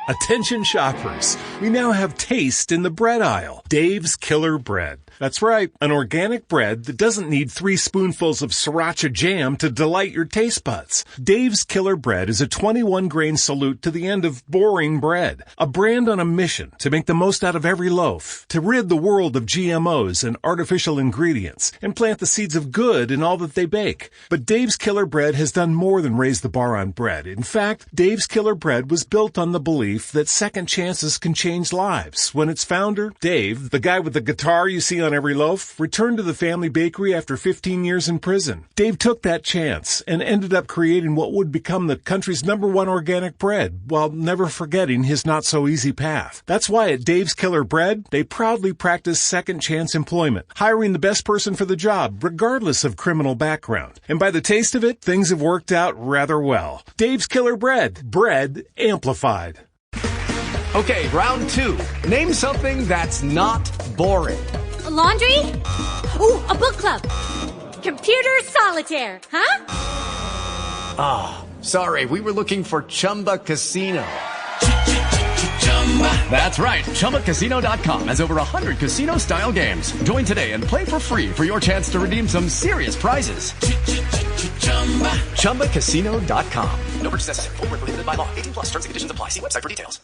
Attention shoppers, we now have taste in the bread aisle. Dave's Killer Bread. That's right, an organic bread that doesn't need 3 spoonfuls of sriracha jam to delight your taste buds. Dave's Killer Bread is a 21-grain salute to the end of boring bread. A brand on a mission to make the most out of every loaf, to rid the world of GMOs and artificial ingredients, and plant the seeds of good in all that they bake. But Dave's Killer Bread has done more than raise the bar on bread. In fact, Dave's Killer Bread was built on the belief that second chances can change lives. When its founder, Dave, the guy with the guitar you see on every loaf, returned to the family bakery after 15 years in prison. Dave took that chance and ended up creating what would become the country's #1 organic bread, while never forgetting his not-so-easy path. That's why at Dave's Killer Bread, they proudly practice second chance employment, hiring the best person for the job, regardless of criminal background. And by the taste of it, things have worked out rather well. Dave's Killer Bread. Bread amplified. Okay, round 2. Name something that's not boring. A laundry? Ooh, a book club. Computer solitaire, huh? Ah, sorry, we were looking for Chumba Casino. That's right, ChumbaCasino.com has over 100 casino-style games. Join today and play for free for your chance to redeem some serious prizes. ChumbaCasino.com. No purchase necessary. Void where prohibited by law. 18+ terms and conditions apply. See website for details.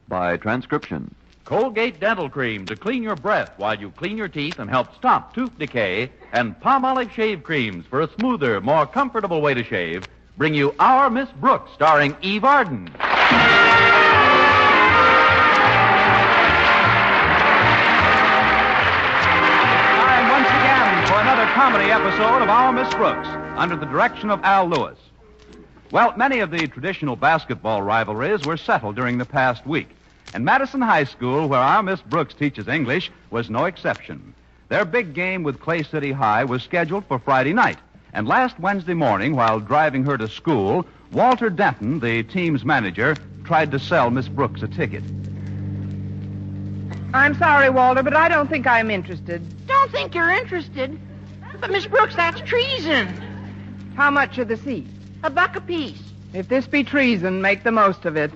By transcription. Colgate Dental Cream to clean your breath while you clean your teeth and help stop tooth decay, and Palmolive Shave Creams for a smoother, more comfortable way to shave, bring you Our Miss Brooks, starring Eve Arden. Time once again for another comedy episode of Our Miss Brooks, under the direction of Al Lewis. Well, many of the traditional basketball rivalries were settled during the past week. And Madison High School, where our Miss Brooks teaches English, was no exception. Their big game with Clay City High was scheduled for Friday night. And last Wednesday morning, while driving her to school, Walter Denton, the team's manager, tried to sell Miss Brooks a ticket. I'm sorry, Walter, but I don't think I'm interested. Don't think you're interested? But, Miss Brooks, that's treason. How much are the seats? $1 apiece. If this be treason, make the most of it.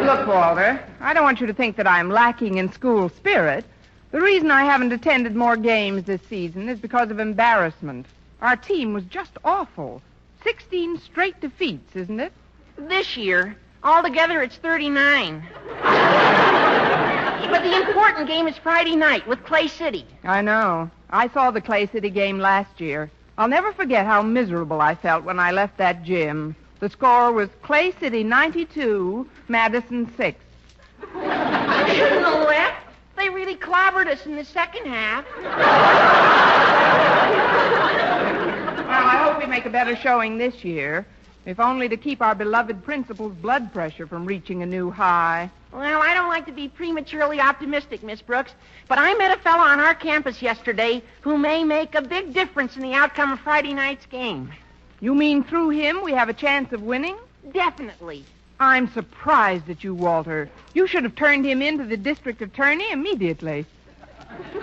Look, Walter, I don't want you to think that I'm lacking in school spirit. The reason I haven't attended more games this season is because of embarrassment. Our team was just awful. 16 straight defeats, isn't it? This year, altogether it's 39. But the important game is Friday night with Clay City. I know. I saw the Clay City game last year. I'll never forget how miserable I felt when I left that gym. The score was Clay City 92, Madison 6. You shouldn't have left. They really clobbered us in the second half. Well, I hope we make a better showing this year, if only to keep our beloved principal's blood pressure from reaching a new high. Well, I don't like to be prematurely optimistic, Miss Brooks, but I met a fellow on our campus yesterday who may make a big difference in the outcome of Friday night's game. You mean through him we have a chance of winning? Definitely. I'm surprised at you, Walter. You should have turned him in to the district attorney immediately. No,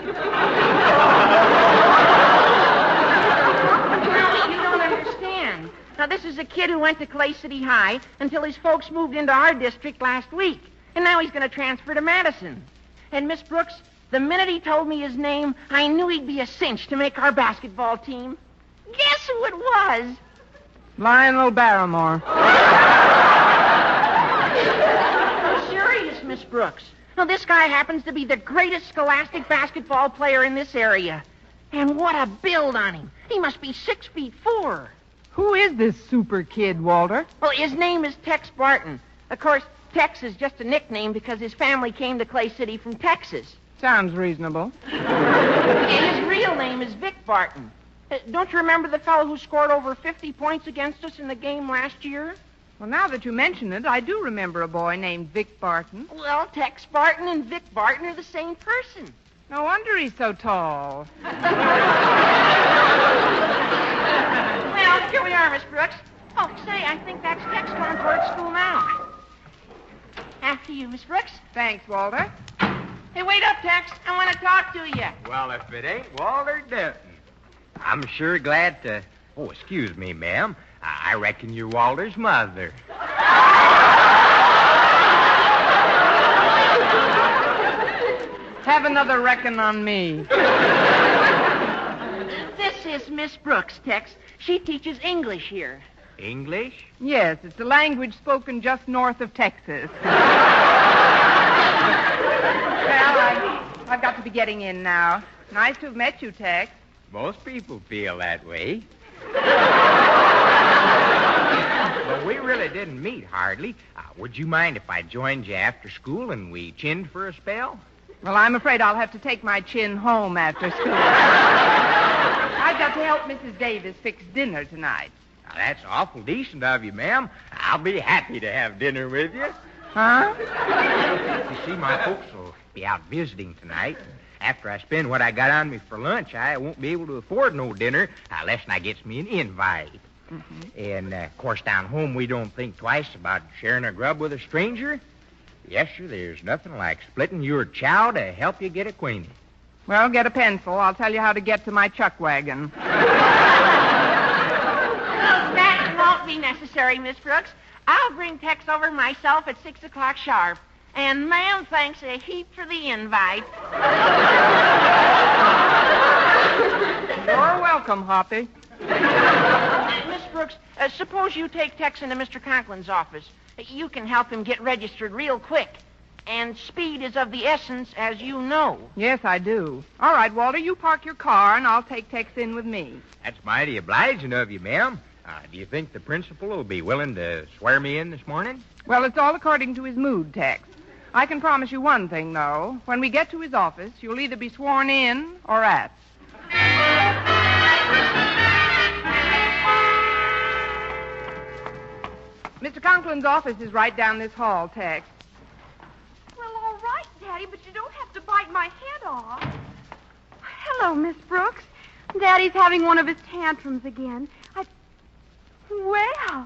you don't understand. Now, this is a kid who went to Clay City High until his folks moved into our district last week. And now he's going to transfer to Madison. And, Miss Brooks, the minute he told me his name, I knew he'd be a cinch to make our basketball team. Guess who it was? Lionel Barrymore. I'm serious, Miss Brooks. Now, this guy happens to be the greatest scholastic basketball player in this area. And what a build on him. He must be 6'4". Who is this super kid, Walter? Well, his name is Tex Barton. Of course, Tex is just a nickname because his family came to Clay City from Texas. Sounds reasonable. His real name is Vic Barton. Don't you remember the fellow who scored over 50 points against us in the game last year? Well, now that you mention it, I do remember a boy named Vic Barton. Well, Tex Barton and Vic Barton are the same person. No wonder he's so tall. Well, here we are, Miss Brooks. Oh, say, I think that's Tex going toward school now. After you, Miss Brooks. Thanks, Walter. Hey, wait up, Tex. I want to talk to you. Well, if it ain't Walter Denton, I'm sure glad to... Oh, excuse me, ma'am. I reckon you're Walter's mother. another reckon on me. This is Miss Brooks, Tex. She teaches English here. English? Yes, it's a language spoken just north of Texas. Well, I've got to be getting in now. Nice to have met you, Tex. Most people feel that way. Well, we really didn't meet hardly. Would you mind if I joined you after school and we chinned for a spell? Well, I'm afraid I'll have to take my chin home after school. I've got to help Mrs. Davis fix dinner tonight. Now, that's awful decent of you, ma'am. I'll be happy to have dinner with you. Huh? You see, my folks will be out visiting tonight. After I spend what I got on me for lunch, I won't be able to afford no dinner unless I gets me an invite. Mm-hmm. And, of course, down home, we don't think twice about sharing a grub with a stranger. Yes, sir, there's nothing like splitting your chow to help you get acquainted. Well, get a pencil. I'll tell you how to get to my chuck wagon. That won't be necessary, Miss Brooks. I'll bring Tex over myself at 6 o'clock sharp. And ma'am thanks a heap for the invite. You're welcome, Hoppy. Miss Brooks, suppose you take Tex into Mr. Conklin's office. You can help him get registered real quick. And speed is of the essence, as you know. Yes, I do. All right, Walter, you park your car, and I'll take Tex in with me. That's mighty obliging of you, ma'am. Do you think the principal will be willing to swear me in this morning? Well, it's all according to his mood, Tex. I can promise you one thing, though. When we get to his office, you'll either be sworn in or at. Mr. Conklin's office is right down this hall, Tex. Well, all right, Daddy, but you don't have to bite my head off. Hello, Miss Brooks. Daddy's having one of his tantrums again. Well,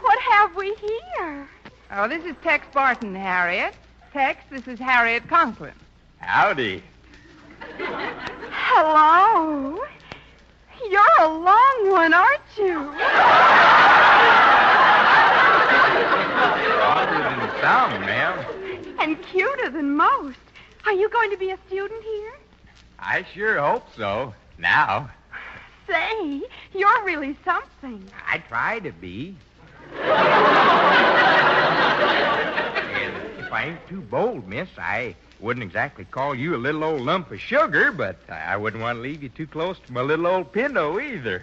what have we here? Oh, this is Tex Barton, Harriet. Tex, this is Harriet Conklin. Howdy. Hello. You're a long one, aren't you? Longer than some, ma'am. And cuter than most. Are you going to be a student here? I sure hope so. Now. Say, you're really something. I try to be. And if I ain't too bold, miss, I wouldn't exactly call you a little old lump of sugar, but I wouldn't want to leave you too close to my little old Pinto either.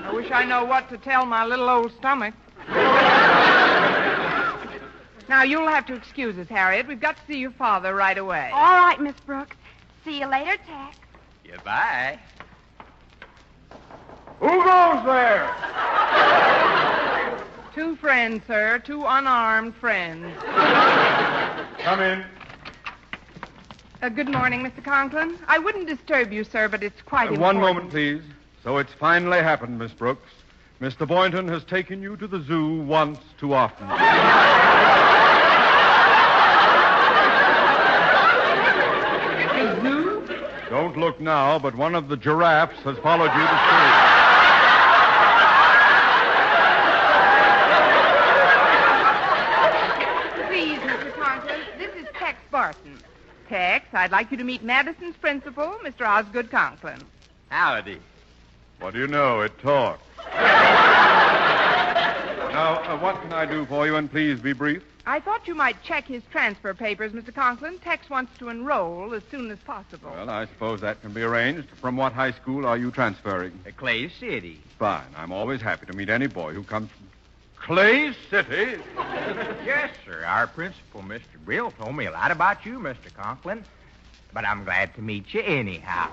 I wish I know what to tell my little old stomach. Now, you'll have to excuse us, Harriet. We've got to see your father right away. All right, Miss Brooks. See you later, Tex. Goodbye. Who goes there? Two friends, sir. Two unarmed friends. Come in. Good morning, Mr. Conklin. I wouldn't disturb you, sir, but it's quite important. One moment, please. So it's finally happened, Miss Brooks. Mr. Boynton has taken you to the zoo once too often. The zoo? Don't look now, but one of the giraffes has followed you to school. Please, Mr. Conklin, this is Tex Barton. Tex, I'd like you to meet Madison's principal, Mr. Osgood Conklin. Howdy. What do you know? It talks. Now, what can I do for you, and please be brief? I thought you might check his transfer papers, Mr. Conklin. Tex wants to enroll as soon as possible. Well, I suppose that can be arranged. From what high school are you transferring? Clay City. Fine. I'm always happy to meet any boy who comes from Clay City. Yes, sir. Our principal, Mr. Brill, told me a lot about you, Mr. Conklin. But I'm glad to meet you anyhow.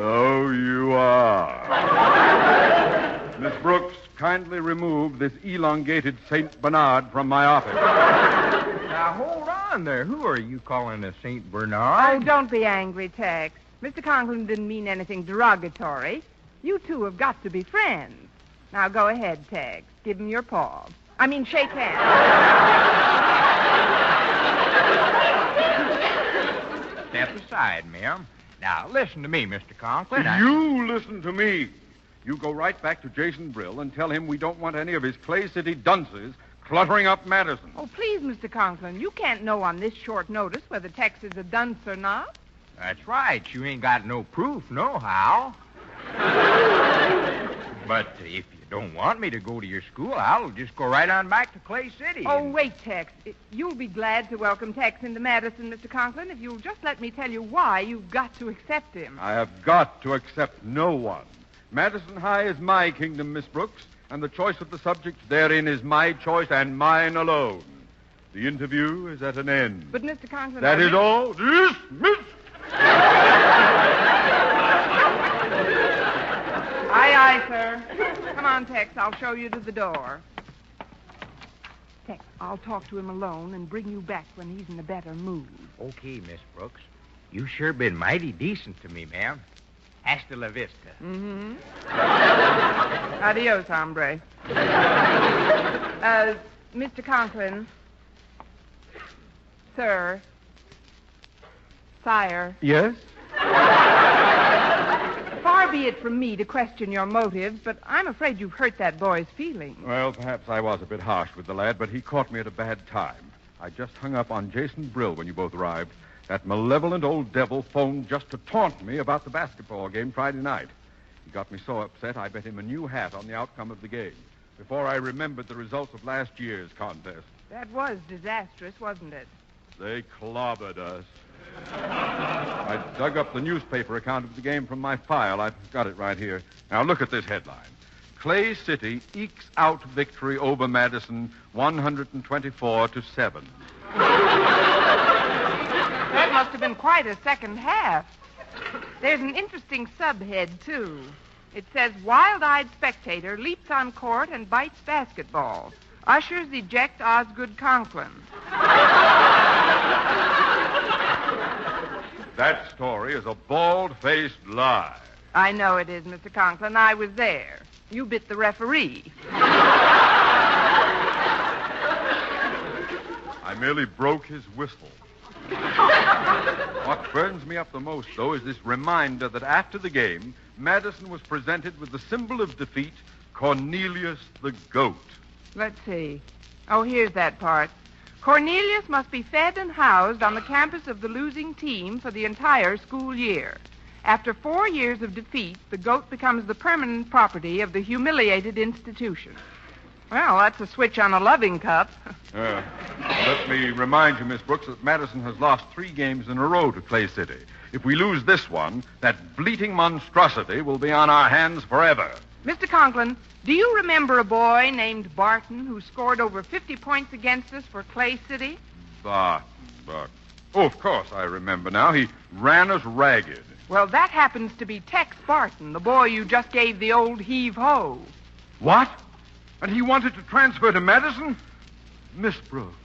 Oh, you are. Miss Brooks, kindly remove this elongated St. Bernard from my office. Now, hold on there. Who are you calling a St. Bernard? Oh, don't be angry, Tex. Mr. Conklin didn't mean anything derogatory. You two have got to be friends. Now, go ahead, Tex. Give him your paw. Shake hands. Step aside, ma'am. Now, listen to me, Mr. Conklin. You listen to me. You go right back to Jason Brill and tell him we don't want any of his Clay City dunces cluttering up Madison. Oh, please, Mr. Conklin, you can't know on this short notice whether Tex is a dunce or not. That's right. You ain't got no proof, nohow. But if you don't want me to go to your school, I'll just go right on back to Clay City. Oh, wait, Tex. You'll be glad to welcome Tex into Madison, Mr. Conklin, if you'll just let me tell you why you've got to accept him. I have got to accept no one. Madison High is my kingdom, Miss Brooks, and the choice of the subjects therein is my choice and mine alone. The interview is at an end. But, Mr. Conklin... That is all. Dismiss! Aye, aye, sir. Come on, Tex. I'll show you to the door. Tex, I'll talk to him alone and bring you back when he's in a better mood. Okay, Miss Brooks. You sure been mighty decent to me, ma'am. Hasta la vista. Mm-hmm. Adios, hombre. Mr. Conklin. Sir. Sire. Yes? Far be it from me to question your motives, but I'm afraid you've hurt that boy's feelings. Well, perhaps I was a bit harsh with the lad, but he caught me at a bad time. I just hung up on Jason Brill when you both arrived. That malevolent old devil phoned just to taunt me about the basketball game Friday night. He got me so upset, I bet him a new hat on the outcome of the game before I remembered the results of last year's contest. That was disastrous, wasn't it? They clobbered us. I dug up the newspaper account of the game from my file. I've got it right here. Now, look at this headline. Clay City ekes out victory over Madison 124-7. That must have been quite a second half. There's an interesting subhead, too. It says, wild-eyed spectator leaps on court and bites basketball. Ushers eject Osgood Conklin. That story is a bald-faced lie. I know it is, Mr. Conklin. I was there. You bit the referee. I merely broke his whistle. What burns me up the most, though, is this reminder that after the game, Madison was presented with the symbol of defeat, Cornelius the Goat. Let's see. Oh, here's that part. Cornelius must be fed and housed on the campus of the losing team for the entire school year. After 4 years of defeat, the goat becomes the permanent property of the humiliated institution. Well, that's a switch on a loving cup. Let me remind you, Miss Brooks, that Madison has lost 3 games in a row to Clay City. If we lose this one, that bleating monstrosity will be on our hands forever. Mr. Conklin, do you remember a boy named Barton who scored over 50 points against us for Clay City? Barton. Oh, of course I remember now. He ran us ragged. Well, that happens to be Tex Barton, the boy you just gave the old heave-ho. What? And he wanted to transfer to Madison? Miss Brooks.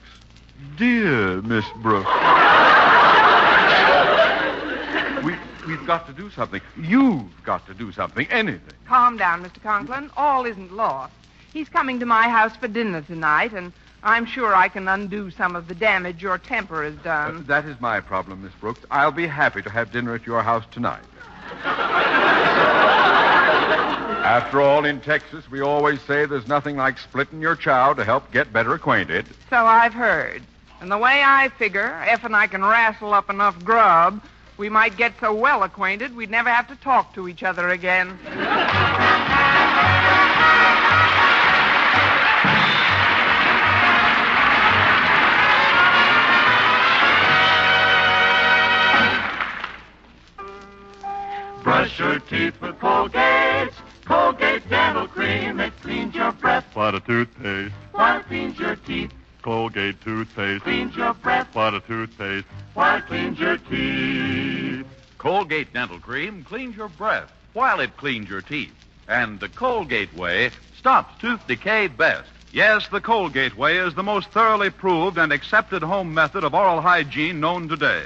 Dear Miss Brooks. We've got to do something. You've got to do something. Anything. Calm down, Mr. Conklin. All isn't lost. He's coming to my house for dinner tonight, and I'm sure I can undo some of the damage your temper has done. That is my problem, Miss Brooks. I'll be happy to have dinner at your house tonight. After all, in Texas, we always say there's nothing like splitting your chow to help get better acquainted. So I've heard. And the way I figure, if and I can wrestle up enough grub, we might get so well acquainted we'd never have to talk to each other again. Brush your teeth with Colgate. Colgate Dental Cream. It cleans your breath. What a toothpaste. While it cleans your teeth. Colgate toothpaste. Cleans your breath. What a toothpaste. While it cleans your teeth. Colgate Dental Cream cleans your breath while it cleans your teeth. And the Colgate way stops tooth decay best. Yes, the Colgate way is the most thoroughly proved and accepted home method of oral hygiene known today.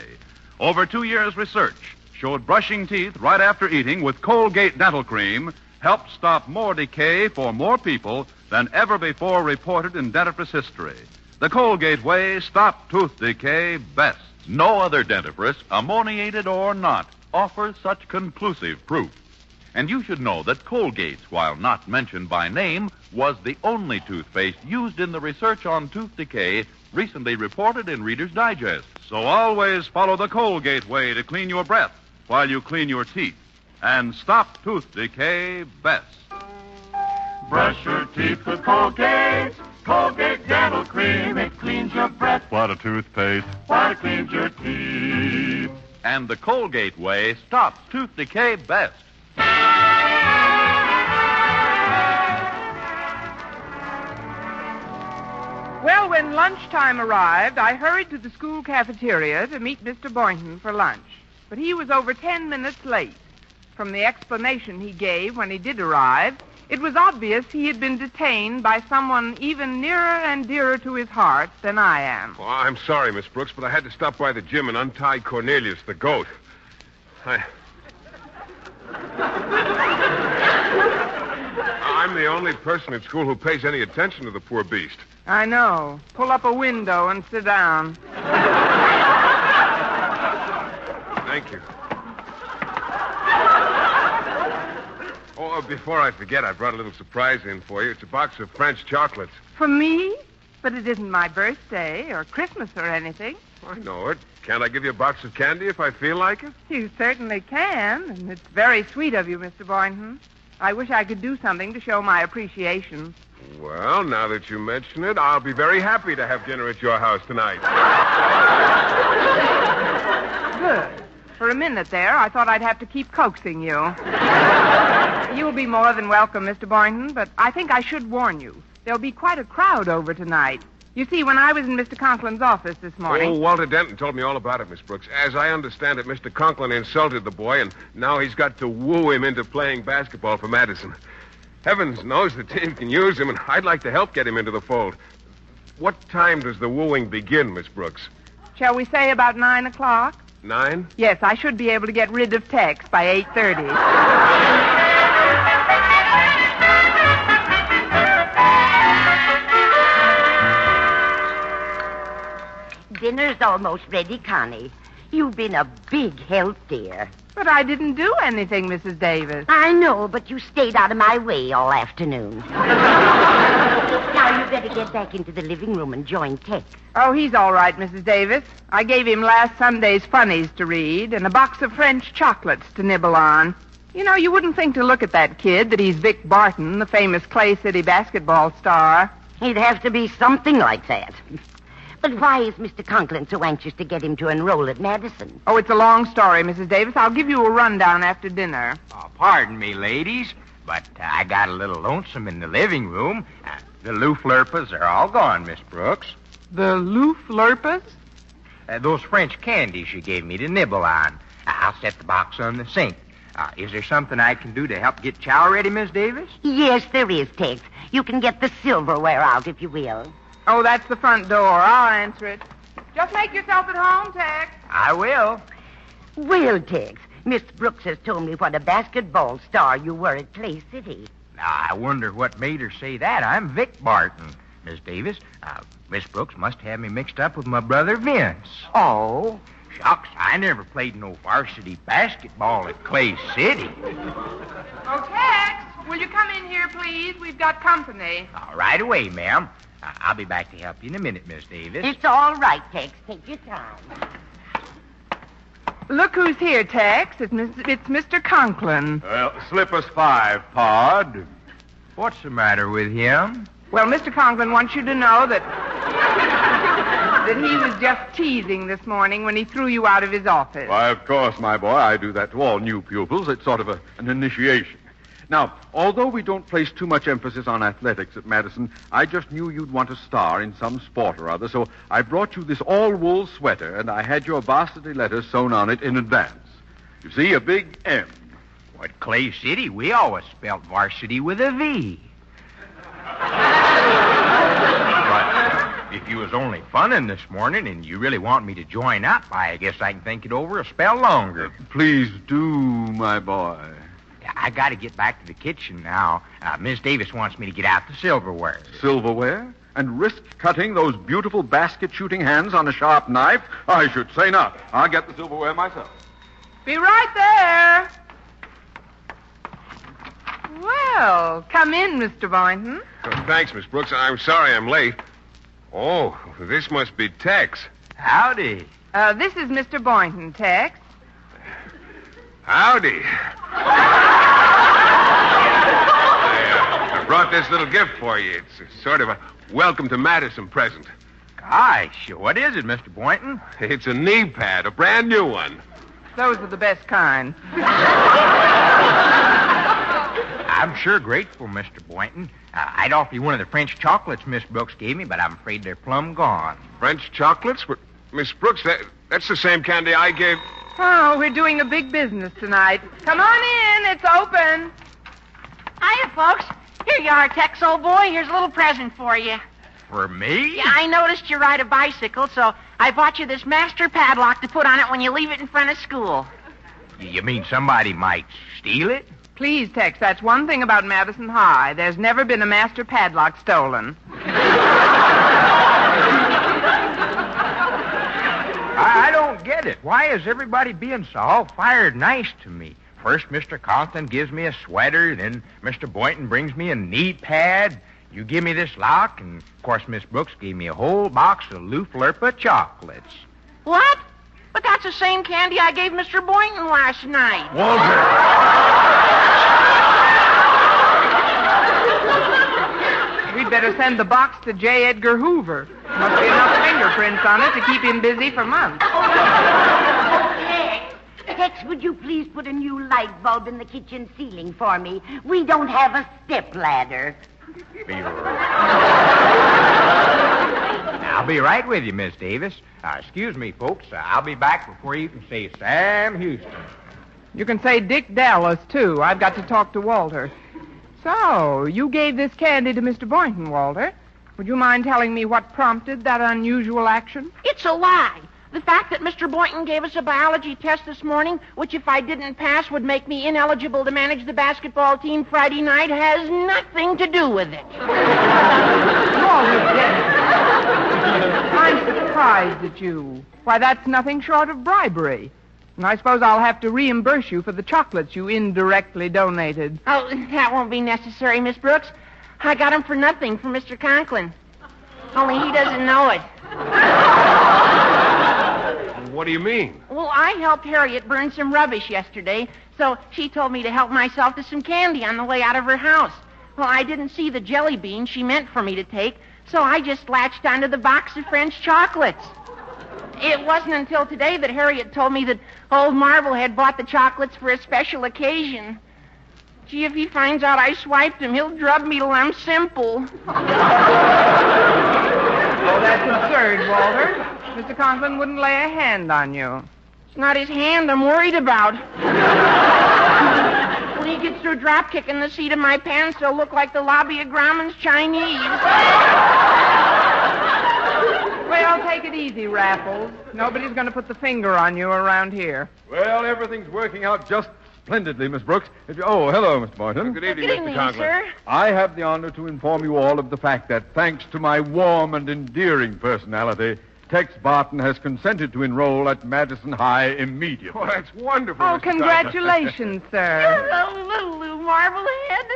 Over 2 years' research showed brushing teeth right after eating with Colgate Dental Cream helped stop more decay for more people than ever before reported in dentifrice history. The Colgate way stopped tooth decay best. No other dentifrice, ammoniated or not, offers such conclusive proof. And you should know that Colgate, while not mentioned by name, was the only toothpaste used in the research on tooth decay recently reported in Reader's Digest. So always follow the Colgate way to clean your breath while you clean your teeth. And stop tooth decay best. Brush your teeth with Colgate. Colgate Dental Cream. It cleans your breath. What a toothpaste. While it cleans your teeth. And the Colgate way stops tooth decay best. Well, when lunchtime arrived, I hurried to the school cafeteria to meet Mr. Boynton for lunch. But he was over 10 minutes late. From the explanation he gave when he did arrive, it was obvious he had been detained by someone even nearer and dearer to his heart than I am. Well, I'm sorry, Miss Brooks, but I had to stop by the gym and untie Cornelius, the goat. I'm the only person at school who pays any attention to the poor beast. I know. Pull up a window and sit down. Thank you. Oh, before I forget, I brought a little surprise in for you. It's a box of French chocolates. For me? But it isn't my birthday or Christmas or anything. I know it. Can't I give you a box of candy if I feel like it? You certainly can, and it's very sweet of you, Mr. Boynton. I wish I could do something to show my appreciation. Well, now that you mention it, I'll be very happy to have dinner at your house tonight. Good. For a minute there, I thought I'd have to keep coaxing you. You'll be more than welcome, Mr. Boynton, but I think I should warn you. There'll be quite a crowd over tonight. You see, when I was in Mr. Conklin's office this morning... Oh, Walter Denton told me all about it, Miss Brooks. As I understand it, Mr. Conklin insulted the boy, and now he's got to woo him into playing basketball for Madison. Heavens knows the team can use him, and I'd like to help get him into the fold. What time does the wooing begin, Miss Brooks? Shall we say about 9 o'clock? 9? Yes, I should be able to get rid of Tex by 8:30. Dinner's almost ready, Connie. You've been a big help, dear. But I didn't do anything, Mrs. Davis. I know, but you stayed out of my way all afternoon. Now you better get back into the living room and join Tex. Oh, he's all right, Mrs. Davis. I gave him last Sunday's funnies to read and a box of French chocolates to nibble on. You know, you wouldn't think to look at that kid that he's Vic Barton, the famous Clay City basketball star. He'd have to be something like that. But why is Mr. Conklin so anxious to get him to enroll at Madison? Oh, it's a long story, Mrs. Davis. I'll give you a rundown after dinner. Oh, pardon me, ladies, but I got a little lonesome in the living room. The looflurpas are all gone, Miss Brooks. The looflurpas? Those French candies you gave me to nibble on. I'll set the box on the sink. Is there something I can do to help get chow ready, Miss Davis? Yes, there is, Tex. You can get the silverware out, if you will. Oh, that's the front door. I'll answer it. Just make yourself at home, Tex. I will. Well, Tex, Miss Brooks has told me what a basketball star you were at Clay City. Now, I wonder what made her say that. I'm Vic Barton, Miss Davis. Miss Brooks must have me mixed up with my brother Vince. Oh? Shucks, I never played no varsity basketball at Clay City. Oh, Tex, will you come in here, please? We've got company. Right away, ma'am. I'll be back to help you in a minute, Miss Davis. It's all right, Tex. Take your time. Look who's here, Tex. It's Mr. Conklin. Well, slip us 5, Pod. What's the matter with him? Well, Mr. Conklin wants you to know that he was just teasing this morning when he threw you out of his office. Why, of course, my boy. I do that to all new pupils. It's sort of an initiation. Now, although we don't place too much emphasis on athletics at Madison, I just knew you'd want a star in some sport or other, so I brought you this all-wool sweater, and I had your varsity letters sewn on it in advance. You see, a big M. At Clay City, we always spelled varsity with a V. But if you was only funning this morning and you really want me to join up, I guess I can think it over a spell longer. Please do, my boy. I got to get back to the kitchen now. Miss Davis wants me to get out the silverware. Silverware? And risk cutting those beautiful basket-shooting hands on a sharp knife? I should say not. I'll get the silverware myself. Be right there. Well, come in, Mr. Boynton. Thanks, Miss Brooks. I'm sorry I'm late. Oh, this must be Tex. Howdy. This is Mr. Boynton, Tex. Howdy. I brought this little gift for you. It's sort of a welcome to Madison present. Gosh, what is it, Mr. Boynton? It's a knee pad, a brand new one. Those are the best kind. I'm sure grateful, Mr. Boynton. I'd offer you one of the French chocolates Miss Brooks gave me, but I'm afraid they're plumb gone. French chocolates? But, Miss Brooks, that's the same candy I gave... Oh, we're doing a big business tonight. Come on in. It's open. Hiya, folks. Here you are, Tex, old boy. Here's a little present for you. For me? Yeah, I noticed you ride a bicycle, so I bought you this master padlock to put on it when you leave it in front of school. You mean somebody might steal it? Please, Tex, that's one thing about Madison High. There's never been a master padlock stolen. I don't get it. Why is everybody being so all-fired nice to me? First, Mr. Conklin gives me a sweater, then Mr. Boynton brings me a knee pad. You give me this lock, and, of course, Miss Brooks gave me a whole box of Looflerpa chocolates. What? But that's the same candy I gave Mr. Boynton last night. Walter! We'd better send the box to J. Edgar Hoover. Must be enough fingerprints on it to keep him busy for months. Tex, would you please put a new light bulb in the kitchen ceiling for me? We don't have a step ladder. I'll be right with you, Miss Davis. Excuse me, folks. I'll be back before you can say Sam Houston. You can say Dick Dallas, too. I've got to talk to Walter. So, you gave this candy to Mr. Boynton, Walter. Would you mind telling me what prompted that unusual action? It's a lie. The fact that Mr. Boynton gave us a biology test this morning, which if I didn't pass would make me ineligible to manage the basketball team Friday night, has nothing to do with it. I'm surprised at you. Why, that's nothing short of bribery. And I suppose I'll have to reimburse you for the chocolates you indirectly donated. Oh, that won't be necessary, Miss Brooks. I got them for nothing from Mr. Conklin. Only he doesn't know it. What do you mean? Well, I helped Harriet burn some rubbish yesterday, so she told me to help myself to some candy on the way out of her house. Well, I didn't see the jelly bean she meant for me to take, so I just latched onto the box of French chocolates. It wasn't until today that Harriet told me that old Marvel had bought the chocolates for a special occasion. Gee, if he finds out I swiped him, he'll drub me till I'm simple. Oh, that's absurd, Walter. Mr. Conklin wouldn't lay a hand on you. It's not his hand I'm worried about. When he gets through drop kicking the seat of my pants, he'll look like the lobby of Grauman's Chinese. Well, take it easy, Raffles. Nobody's going to put the finger on you around here. Well, everything's working out just splendidly, Miss Brooks. Oh, hello, Mr. Boynton. Good evening, Good Mr. evening, Conklin. sir. I have the honor to inform you all of the fact that, thanks to my warm and endearing personality, Tex Barton has consented to enroll at Madison High immediately. Oh, that's wonderful. Oh, Mr. congratulations, sir. Hello, Lulu Marblehead.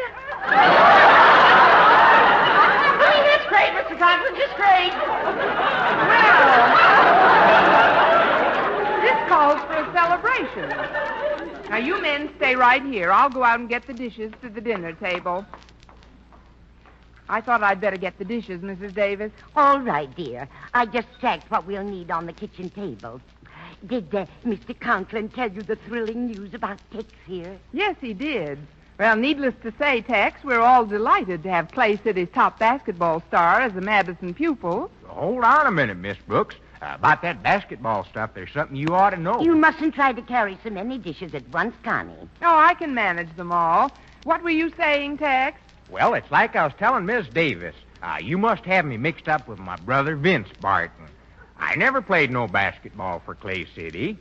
That's great, Mr. Conklin, just great. This calls for a celebration. Now, you men stay right here. I'll go out and get the dishes to the dinner table. I thought I'd better get the dishes, Mrs. Davis. All right, dear. I just checked what we'll need on the kitchen table. Did Mr. Conklin tell you the thrilling news about Tex here? Yes, he did. Well, needless to say, Tex, we're all delighted to have Clay City's top basketball star as a Madison pupil. Hold on a minute, Miss Brooks. About that basketball stuff, there's something you ought to know. You mustn't try to carry so many dishes at once, Connie. Oh, I can manage them all. What were you saying, Tex? Well, it's like I was telling Miss Davis. You must have me mixed up with my brother Vince Barton. I never played no basketball for Clay City.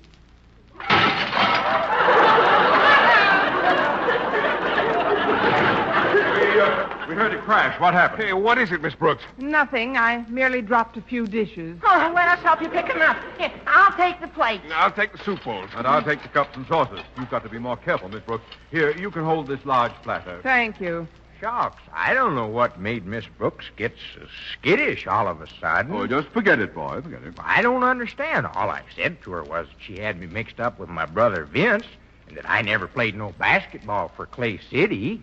We heard a crash. What happened? Hey, what is it, Miss Brooks? Nothing. I merely dropped a few dishes. Oh, let us help you pick them up. Here, I'll take the plates. I'll take the soup bowls. And I'll take the cups and saucers. You've got to be more careful, Miss Brooks. Here, you can hold this large platter. Thank you. shucks. I don't know what made Miss Brooks get so skittish all of a sudden. Oh, just forget it, boy. Forget it. I don't understand. All I said to her was that she had me mixed up with my brother Vince and that I never played no basketball for Clay City.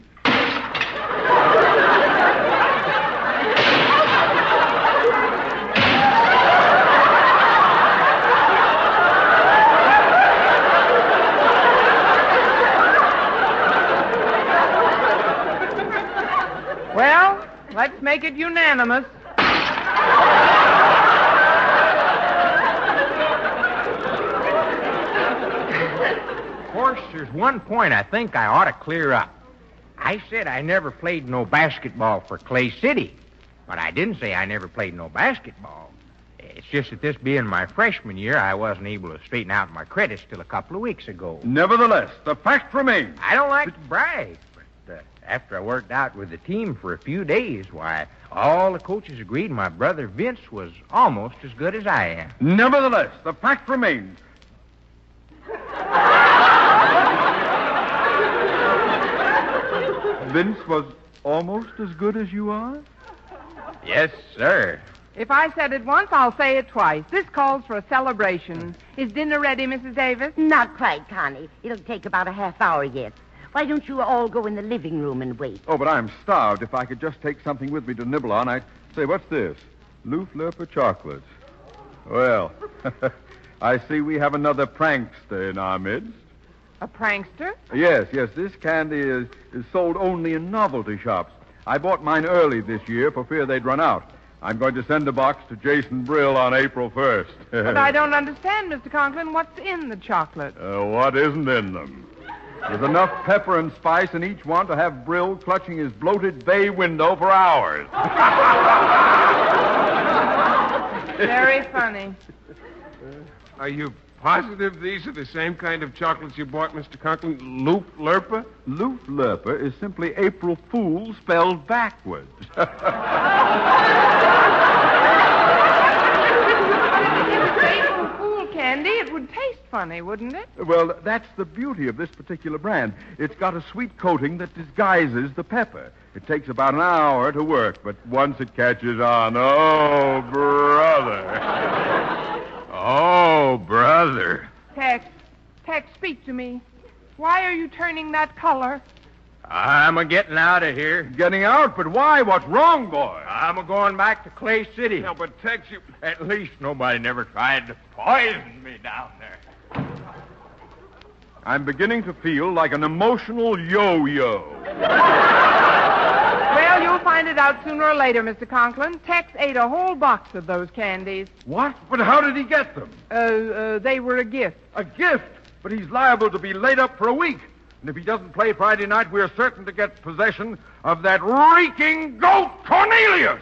Well, let's make it unanimous. Of course, there's one point I think I ought to clear up. I said I never played no basketball for Clay City, but I didn't say I never played no basketball. It's just that this being my freshman year, I wasn't able to straighten out my credits till a couple of weeks ago. Nevertheless, the fact remains. I don't like to brag, but after I worked out with the team for a few days, why, all the coaches agreed my brother Vince was almost as good as I am. Nevertheless, the fact remains. Vince was almost as good as you are? Yes, sir. If I said it once, I'll say it twice. This calls for a celebration. Is dinner ready, Mrs. Davis? Not quite, Connie. It'll take about a half hour yet. Why don't you all go in the living room and wait? Oh, but I'm starved. If I could just take something with me to nibble on, I'd say, what's this? Loof Lurper chocolates. Well, I see we have another prankster in our midst. A prankster? Yes. This candy is sold only in novelty shops. I bought mine early this year for fear they'd run out. I'm going to send a box to Jason Brill on April 1st. But I don't understand, Mr. Conklin. What's in the chocolate? What isn't in them? There's enough pepper and spice in each one to have Brill clutching his bloated bay window for hours. Very funny. Are you positive these are the same kind of chocolates you bought, Mr. Conklin? Loof Lurper? Loof Lurper is simply April Fool spelled backwards. April Fool candy, it would taste funny, wouldn't it? Well, that's the beauty of this particular brand. It's got a sweet coating that disguises the pepper. It takes about an hour to work, but once it catches on, oh, brother. Oh, brother. Tex, speak to me. Why are you turning that color? I'm a-getting out of here. Getting out? But why? What's wrong, boy? I'm a-going back to Clay City. No, but Tex, you... At least nobody never tried to poison me down there. I'm beginning to feel like an emotional yo-yo. Well, you'll find it out sooner or later, Mr. Conklin. Tex ate a whole box of those candies. What? But how did he get them? They were a gift. A gift? But he's liable to be laid up for a week. And if he doesn't play Friday night, we're certain to get possession of that reeking goat, Cornelius!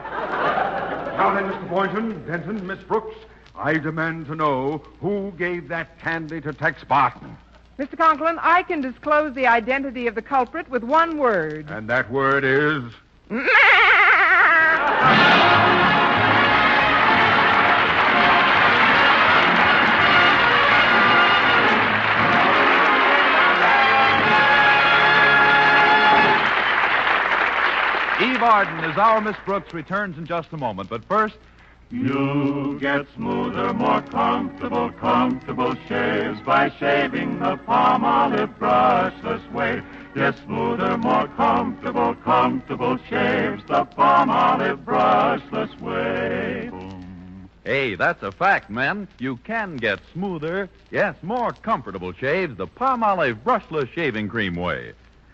Now then, Mr. Boynton, Denton, Miss Brooks, I demand to know who gave that candy to Tex Barton. Mr. Conklin, I can disclose the identity of the culprit with one word. And that word is? Eve Arden as our Miss Brooks returns in just a moment, but first... You'll get smoother, more comfortable shaves by shaving the Palmolive brushless way. Yes, smoother, more comfortable shaves the Palmolive brushless way. Hey, that's a fact, men. You can get smoother, yes, more comfortable shaves the Palmolive brushless shaving cream way.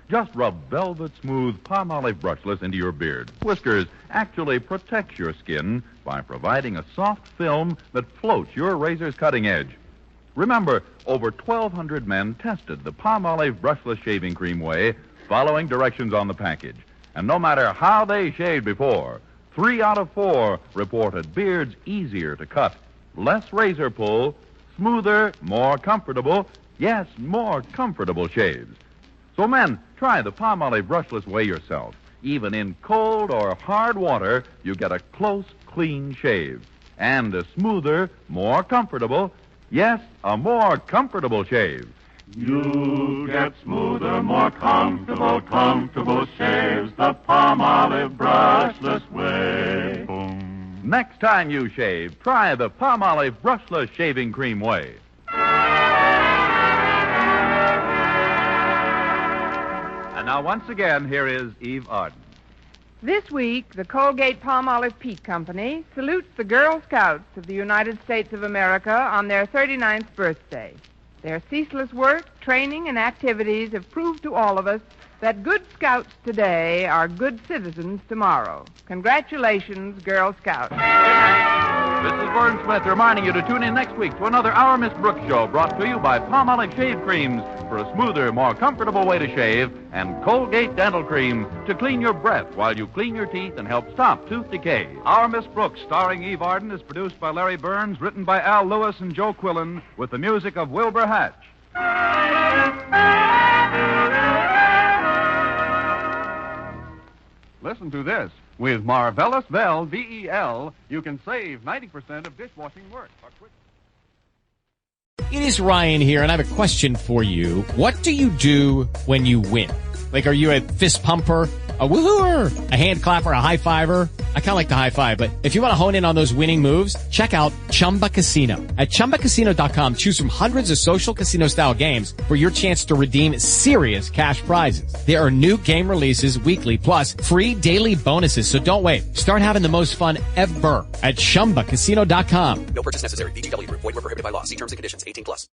Just rub velvet smooth Palmolive brushless into your beard. Whiskers actually protects your skin by providing a soft film that floats your razor's cutting edge. Remember, over 1,200 men tested the Palmolive brushless shaving cream way following directions on the package. And no matter how they shaved before, 3 out of 4 reported beards easier to cut, less razor pull, smoother, more comfortable, yes, more comfortable shaves. So, men, try the Palmolive brushless way yourself. Even in cold or hard water, you get a close, clean shave. And a smoother, more comfortable, yes, a more comfortable shave. You get smoother, more comfortable shaves the Palmolive brushless way. Boom. Next time you shave, try the Palmolive brushless shaving cream way. And now, once again, here is Eve Arden. This week, the Colgate-Palmolive Peat Company salutes the Girl Scouts of the United States of America on their 39th birthday. Their ceaseless work, training, and activities have proved to all of us that good Scouts today are good citizens tomorrow. Congratulations, Girl Scouts. Good night. This is Vern Smith reminding you to tune in next week to another Our Miss Brooks show brought to you by Palmolive Shave Creams for a smoother, more comfortable way to shave, and Colgate Dental Cream to clean your breath while you clean your teeth and help stop tooth decay. Our Miss Brooks, starring Eve Arden, is produced by Larry Burns, written by Al Lewis and Joe Quillen, with the music of Wilbur Hatch. Listen to this. With Marvelous Vel, V-E-L, you can save 90% of dishwashing work. It is Ryan here, and I have a question for you. What do you do when you win? Like, are you a fist pumper, a woohooer, a hand clapper, a high fiver? I kind of like the high five, but if you want to hone in on those winning moves, check out Chumba Casino. At ChumbaCasino.com, choose from hundreds of social casino-style games for your chance to redeem serious cash prizes. There are new game releases weekly, plus free daily bonuses, so don't wait. Start having the most fun ever at ChumbaCasino.com. No purchase necessary. VGW Group. Void where prohibited by law. See terms and conditions. 18+.